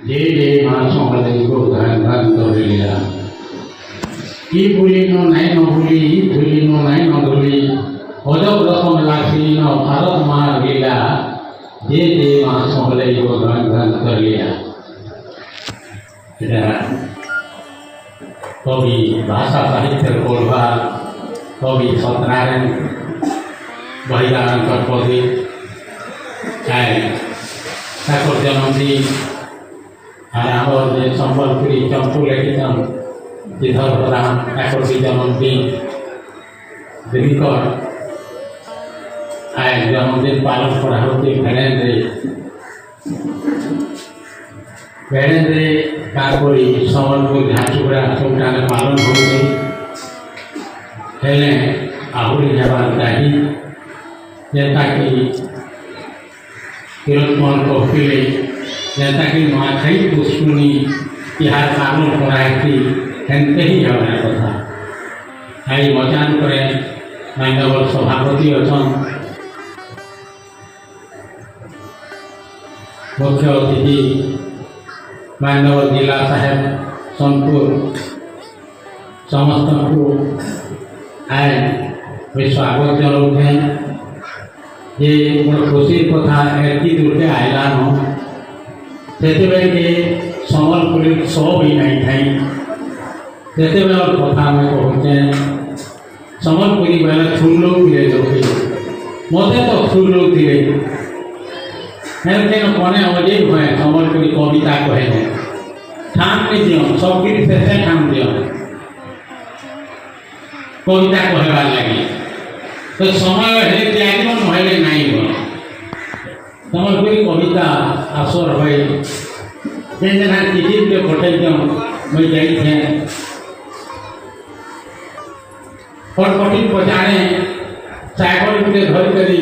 जे जे मासमले को घन घन तोड़िया ई भूली नो नहीं न भूली ई भूली नो नहीं न भूली अजब रकम लाखी न भारत मार लीला जे जे मासमले को घन घन तोड़िया कवि भाषा साहित्य पढ़वा कवि सत्यनारायण बहिदानंद पदे चाहे ठाकुर जन्मदिन और आम सम्बलपुरी चंपू लिखितन विधर्भराम ठाकुर की जन्मदिन दिनकर आए जन्मदिन पालन करा होती भेड़ेन्द्रे काकोरी सम्बलपुर झाँचुड़ा सबठाने पालन होते हेले आहुरी जवान चाहिए जनता की किरण कहले जनता की नुआखाई पुष्पुनी तिहार पालन कराई हेनते ही हमारा कथा आई मचान करे मानव सभापति अच्छा मुख्य अतिथि मानव जिला साहेब सोनपुर समस्त को आए स्वागत जनाऊे जे मोर खुशी कथा एति दूरके आइला न से सम्बलपुरी सौ भी नहीं थी से कथा में कहते सम्बलपुरी बेले फूल लोग थे लोग मत तो फूल लोग थे कने अजीब हुए सम्बलपुरी कविता कहे ठाम नहीं दियो सबकी शेषे ठाम दियो कविता कहबार लगे तो समय है त्याग नहले नहीं हो सम्बलपुरी कविता आसर हुए जेना चिठी के पठे मुझे जाइए फटफटी पचाने साइकिल के धर करी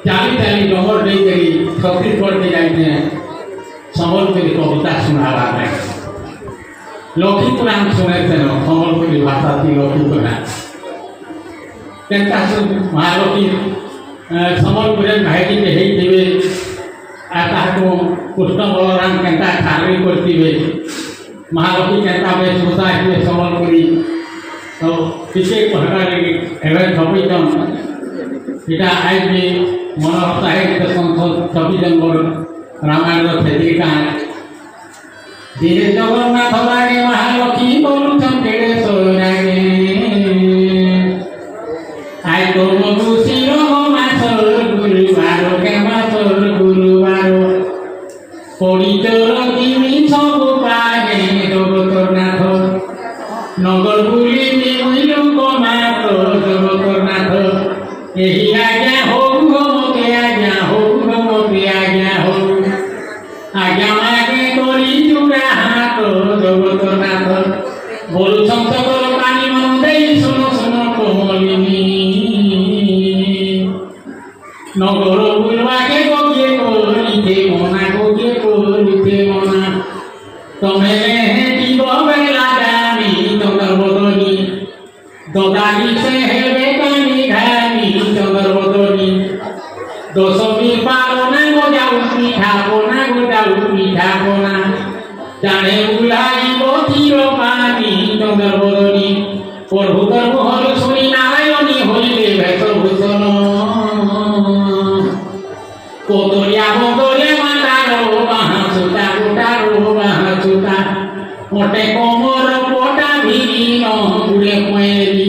चाली चाली डगर दे करी छत्तीसगढ़ के जाइए सम्बलपुरी कविता सुनावा लक्ष्मी पुराण सुने थे न सम्बलपुरी भाषा थी लक्ष्मी पुराण महालक्ष्मी सम्बलपुर भाई के होते को कृष्ण बलराम केन्ता खाली करते महालक्ष्मी केन्ता वेशभूषा हुए सम्बलपुरी तो किसी कहना लगे एवं छपीचन इटा आज भी मनोहर साहित्य संसद 26 जनवरी रामायण छेदिका धीरे जगन्नाथ लागे महालक्ष्मी बोलुछन केड़े सोनागे आय तुम खुशीर मासर गुरुवार के मासर गुरुवार परिचर किमी सब पागे जगतनाथ नगर बुली मिलु मात जगतनाथ एही आज्ञा हो गमके आज्ञा हो गमके आज्ञा हो आज्ञा मागे करी जुड़ा हाथ जगतनाथ बोलु संसकर पानी मन दे सुनो सुनो कोमलिनी नगर बुलवाके गोगे कोरिते मना गोगे कोरिते मना तमे हेटिब बेला दामी चंदर बदनी ददानी से हेबे कानी घानी चंदर बदनी दशमी पालना गोजाऊ मीठा बोना गोजाऊ मीठा बोना जाने उलाई बथिर पानी चंदर बदनी प्रभुतर मोहर सुनी नारायणी हइले भेषभूषण कोतरिया बदले मातारो बाहासुता गोटारो बाहासुता मोटे कोमर पोटा भिरी न बुढ़े कोएरी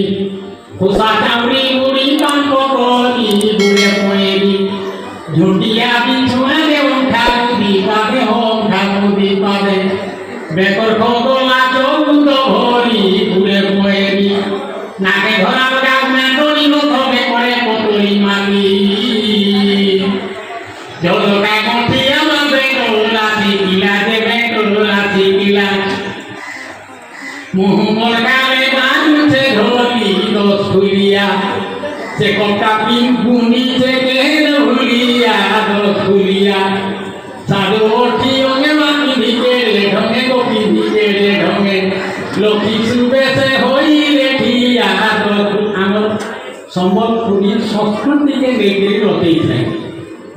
खुशा चावड़ी बुढ़ी पान पकड़ी बुढ़े कोएरी झुटिया बिछुआ दे उठा दीपादे होम ठाकुर दीपादे बेकर खगला चौक भरी बुढ़े कोएरी नाके धरा बजा में डोली नो थमे करे कोतरी माली जोलोका कोठिया में बेटोला थीकिला दे बेटोला थीकिला मुँह मोरगाले बाजू से ढोली दोस खुलिया से कोटा पिन पुनी से केन हुलिया दोस खुलिया साधु ओठी ओंगे मानी भिकेले ढंगे गोपी भिकेले ढंगे लोकी सुबे से होई लेठिया दोस आमर सम्बलपुरी संस्कृति के लेके रोते थे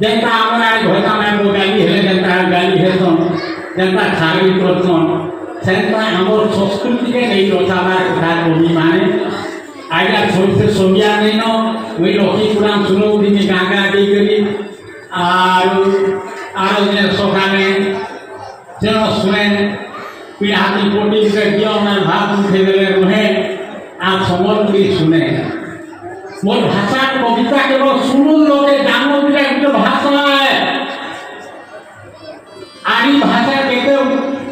जनता हमारा घोटा में गाली है जनता गाली है तो ଯେନ୍ତା ଛାଡ଼ି କରଛନ୍ ସେନ୍ତା ଆମର ସଂସ୍କୃତିକେ ନେଇ ରଚାବାର କଥା କବି ମାନେ ଆଜ୍ଞା ଛୋଟେ ସନ୍ଧ୍ୟା ନେଇନ ମୁଇଁ ଲକ୍ଷ୍ମୀ ପୁରାଣ ଶୁଣଉଥିନି ଗାଁ ଗାଁ ଦେଇକରି ଆର ଦିନ ସକାଳେ যেন শুনেন পিড়াহাতি পটিকে দিওনা ভাত উঠে গেলে রুহে আর সম্বলপুরি শুনে মোর ভাষা কবিতা কেবল শুনুন লোকে জানো যে একটা ভাষা আর এই ভাষা কেতে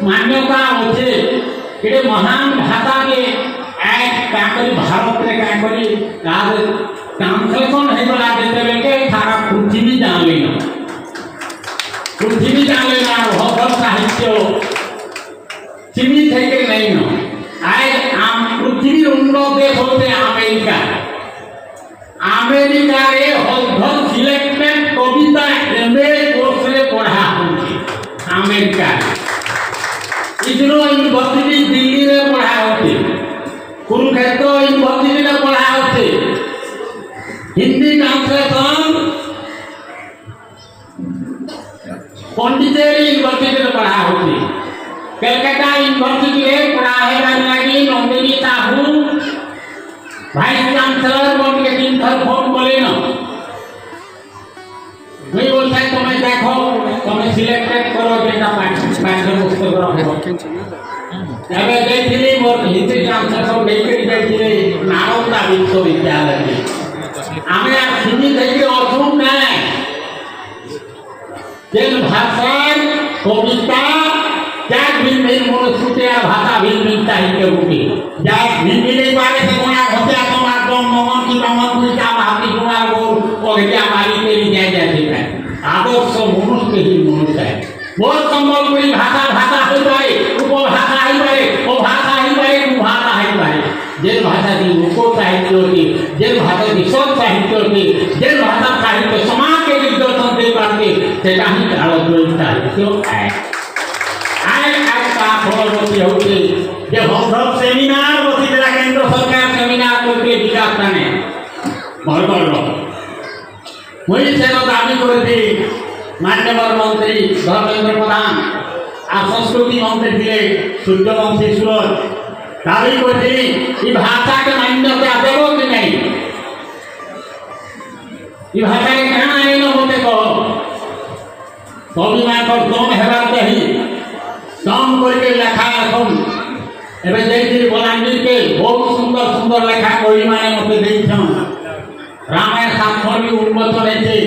মান্যতা আছে এটা মহান ভাষাকে এক কাকরি ভারতরে কাকরি তার ট্রান্সলেশন হয়েগলা যেতেবেলে সারা পৃথিবী জানলে না পৃথিবী জানলে না ভদ্র সাহিত্য সীমিত থেকে নেই না আজ পৃথিবীর উন্নত দেশ হচ্ছে আমেরিকা আমেরিকারে হলধর সিলেক্টেড কবিতা এমএ কোর্সে পড়া হচ্ছে আমেরিকা ইসরো ইউনিভার্সিটি দিল্লিরে পড়া হচ্ছে কুরুক্ষেত্র ইউনিভার্সিটিরে পড়া হচ্ছে হিন্দি ট্রান্সলেশন পন্ডিচেরি ইউনিভার্সিটিরে পড়া হচ্ছে कलकत्ता यूनिवर्सिटी में पढ़ाई करने लगी नंदिनी साहू वाइस चांसलर बन के दिन भर फोन बोले ना मैं बोलता है तुम्हें देखो तुम्हें सिलेक्टेड करो बेटा पाठ्य पुस्तक रखो अबे देखिए मोर हिंदी चांसलर सब लेकर देखिए नालंदा विश्वविद्यालय में हमें आप हिंदी देखिए और सुन नहीं जिन भाषा कविता जात भिन्न भिन्न मनुष्य भाषा भिन्न भिन्न साहित्य रूपी जात भिन्न भिन्न बारे से कोना होते तो मातम ममन की ममन की का भाती कुमार को ओगेया मारी तेरी जय जय है आदर्श मनुष्य ही मनुष्य है बहुत संबलपुरी भाषा भाषा हो जाए उपभाषा ही पाए ओ भाषा ही पाए उपभाषा ही पाए जे भाषा की उप साहित्य की जे भाषा की सब साहित्य की जे भाषा साहित्य समाज के दिग्दर्शन दे पाते से कहीं काल साहित्य है फलवती होती जे भद्रक सेमिनार बसी देला केंद्र सरकार सेमिनार करके विकास करने भरकर मुई सेनो दाबी करथि माननीय मंत्री धर्मेंद्र प्रधान आ संस्कृति मंत्री थे सूर्यवंशी सुरत दाबी करथि ई भाषा के मान्यता देबो कि नहीं ई भाषा के कहां आइनो होते को कवि मान पर दम हेबार चाही दम करके लेखा এখন এবে দেখি বলাঙ্গীর के बहुत सुंदर सुंदर लेखा कवि माने मते देइछन रामायण साक्षरी उन्नत हेते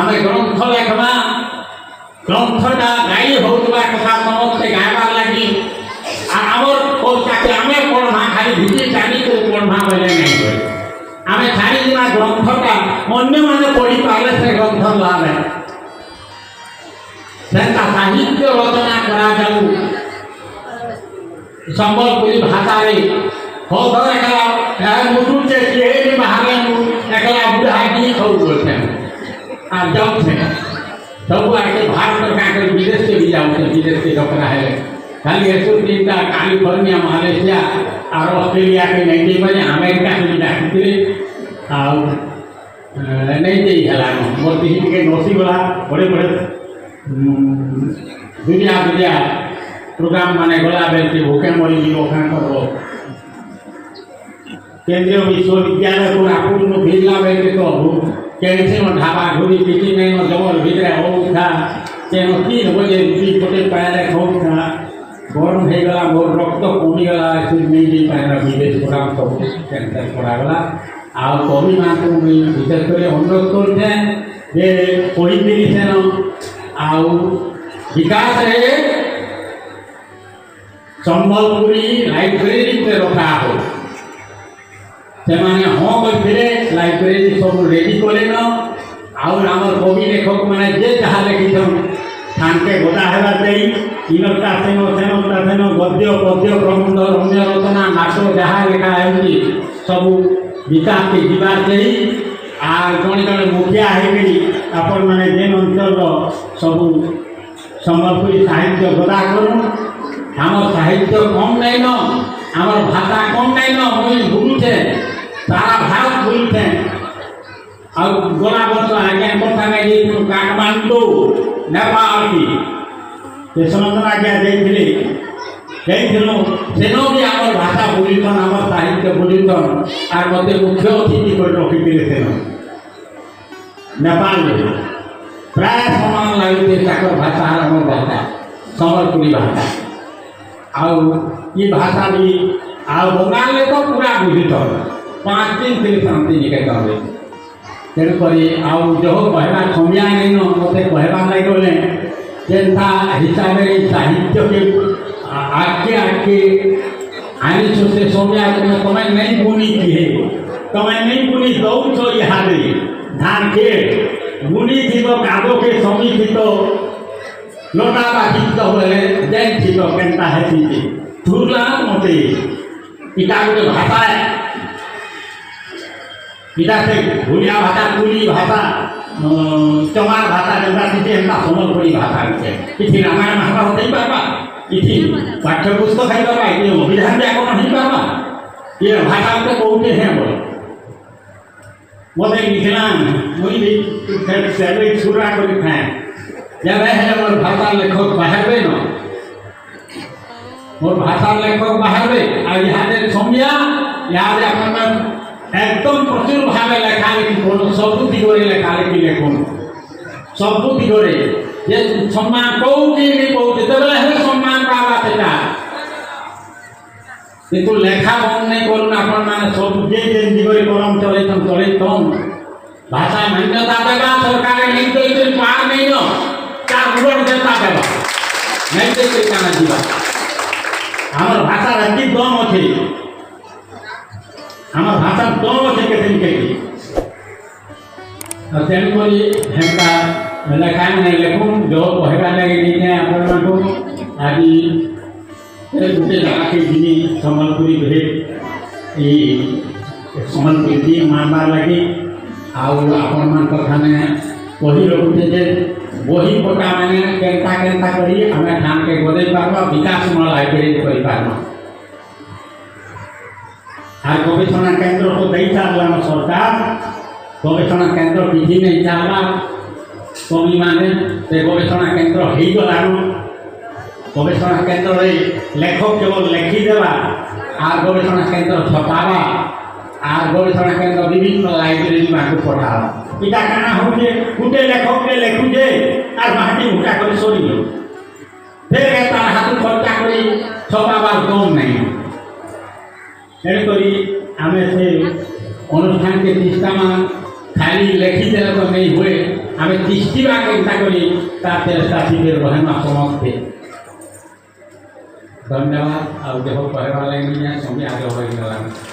आमे ग्रंथ लेखबा ग्रंथटा गाई होतबा कथा समस्त गायबार लागि आ हमर ओ ताके आमे पढ़मा खाली भिटी जानी को पढ़मा बोले नहीं होय आमे खाली दिना ग्रंथटा अन्य माने पढ़ी पाले से ग्रंथ लाभे सेंता साहित्य रचना करा जाऊ संबलपुरी भाषा रे हो धर एकला मुटु से केही बाहरे एकला बुढ़ा की खौ बोलते आ जाऊ थे सब आके भारत का के विदेश से भी जाऊ थे विदेश से डकरा है खाली ऐसो तीनटा कैलिफोर्निया मलेशिया और ऑस्ट्रेलिया के नहीं बजे अमेरिका के डाकते आ नहीं दे हला मोती के नोसी वाला बड़े बड़े दुनिया दुनिया प्रोग्राम माने गला बेलती भूखे मरी ओखान करो केंद्रीय विश्वविद्यालय को आपुन में भेजला बेलते तो कैसे में ढाबा घुरी पीटी नहीं में जबर भीतर हो था केनो 3 बजे ती छोटे पैरे खो था गरम हे गला मोर रक्त कमी गला ऐसे नहीं दे पाएगा विदेश प्रोग्राम सब कैंसिल करा गला आ कवि मान को विशेष कर अनुरोध करते जे कोई भी से न आउ विकास रे संबलपुरी लाइब्रेरी पे रखा हो से माने हो फिरे लाइब्रेरी सब रेडी करे न आउ हमर कवि लेखक माने जे जहा लिखि छन थानके गोदा हेला देई इनका सेनो गद्य पद्य प्रबंध रम्य रचना नाटक जहा लिखा है सब विकास के जीवार देई आ जणे जणे मुखिया हेकरी अपन माने जेन अंचल सब संबलपुरी साहित्य गोदा करू हम साहित्य कम नहीं न हमार भाषा कम नहीं न मुई भूलुछे सारा भारत भूलुछे और गोला वर्ष आज्ञा करता नहीं काठमांडू नेपाल की କେଶବଚନ୍ଦ୍ର ଆଜ୍ଞା ଯାଇଥିଲୁ ସେନ ବି ଆମର ଭାଷା ବୁଝୁଛନ୍ ଆମର ସାହିତ୍ୟ ବୁଝୁଛନ୍ আর মধ্যে মুখ্য অতিথি করে রখিଥିଲେ ସେନ ନେପାଳରେ ପ୍ରାୟ ସମାନ ଲାଗୁଛି ତାଙ୍କର ଭାଷା আর আমার ଭାଷା ସମ୍ବଲପୁରୀ ଭାଷା ଆଉ ये भाषा भी ଆଉ ବଙ୍ଗାଳରେ ତ ପୁରା ବୁଝୁଛନ୍ 5 दिन ଥିଲେ ଶାନ୍ତି ନିକେତନରେ ତେଣୁକରି ଆଉ ଯହ କହିବା ସମୟା ନେଇନ ମୋତେ କହିବା ନାଇଁ ଗଲେ ଯେନ୍ତା ହିସାବରେ ସାହିତ୍ୟକେ ଆଗକେ ଆଣିଛ ସେ ସମୟା ତମେ ନେଇ ବୁନି କିଏ ତମେ ନେଇ ବୁନି ଦଉଛ ଇହାଦେ ଧାନକେ ବୁନି ଥିବ କାଦକେ ସମିଥିତ ଲଟା ବାକିତ ବୋଲେ ଯାଇଥିବ କେନ୍ତା ହେସି ଥୁଲା ମତେ ଇଟା ଗୋଟେ ଭାଷା इटा से भूलिया भाषा कुली भाषा चमार भाषा जगह किसी एंता सम्बलपुरी भाषा किसी रामायण महाभारत नहीं पार्बा किसी पाठ्य पुस्तक नहीं पार्बा ये अभिधान व्याकरण नहीं पार्बा ये भाषा तो बहुत हैं बोले बोले लिखना मुझे भी छुरा को लिखना है जब है मोर भाषा लेखक बाहर में न मोर भाषा लेखक बाहर में और यहाँ से समझा यहाँ से अपन एकदम प्रचुर भाव लेखा लिखी सबू दिगरे लेखा लिखी लेखन सबू दिगरे ये सम्मान कौटी जितेबले सम्मान पावा सेटा किंतु लेखा बंद नहीं करूँ आपण मैंने सब जे दिगरे करम चलैतम भाषा मान्यता देवा सरकार नहीं देते पार नहीं न चार गुण देता देवा नहीं देते काना जीवा हमर भाषा रति दम अछि আমার ভাষা দম আছে কেদিন কেটি তেমনি হেঁটা লেখা মানে লেখুন যো কহবা লাগে নিয়ে আপনার আদি গোটে জায়গাকে যিনি সম্বলপুরী ভেট এই সম্বলপুরী মারবার লাগে আপনার ঠানে কহি রখুছে যে বহি পটা মানে কেন্তা কেন্তা করি আমি ধানকে গদাই পারবা বিকাশমূলক লাইব্রেরি করে পারবা আর গবেষণা কেন্দ্র তো দেই চালাম সরকার গবেষণা কেন্দ্র কিছু নেই চালা কমি মানে সে গবেষণা কেন্দ্র হয়ে গলান গবেষণা কেন্দ্রে লেখক কেবল লেখি দেওয়া আর গবেষণা কেন্দ্র ছপাবা আর গবেষণা কেন্দ্র বিভিন্ন লাইব্রেরি মাকে পঠাবা এটা কানা হচ্ছে গোটে লেখককে লেখুছে আর মাটি ভুটা করে সরিল ফের তার হাত খরচা করে ছপাবার দম নাই तेणुकरी आम से अनुष्ठान के तीसटामा खाली लेखिदेले तो नहीं हुए आम तीसटा केन्ता करी चेष्टा शिविर रहमा समस्ते धन्यवाद। आ कहवा लगे समय आगे हो